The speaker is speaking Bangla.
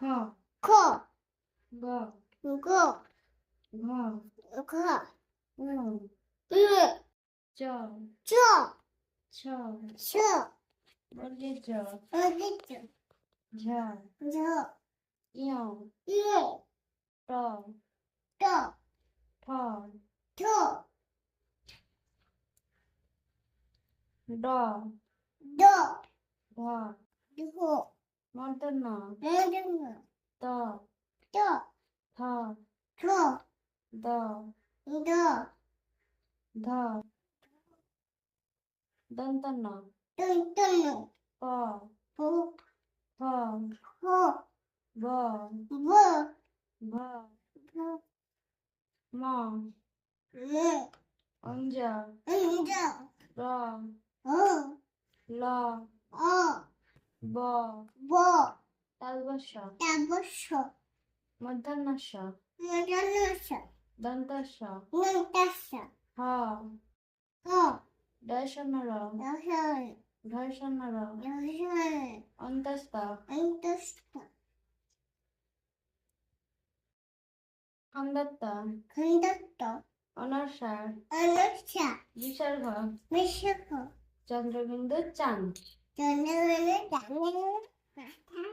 খ, গ, গ, ঘ, ঘ, উ, উ, চ, চ, ছ, ছ, বর্গের জ, বর্গের জ, ঝ, ঝ, ইয়, ইয়ে, ট, ট, ঠ, ঠ, ড, ড, ঢ, ঢ, মূর্ধন্য মূর্ধন্য ত, ত, থ, থ, দ, দ, ধ, দন্তন্য দন্তন্য প, প, ফ, ফ, ব, ব, ভ, ভ, ম, ম, অঞ্জ, অঞ্জ, র, অ, ল, অ, ব, ব, তালবস্য তাবস্য, মূর্ধন্যস্য মূর্ধন্যস্য, দন্তস্য দন্তস্য, হ, হ, দশনর দশন, ঢয়সনর দশন, অন্তস্থ অন্তস্থ, খন্দত্ত খণ্ডত্ব, অনর্সার অনস্যা, বিসর্গ বিশ্বক, চন্দ্রবিন্দু চাঁদ চন্দ্রবেলে, চাঁদের মাথা,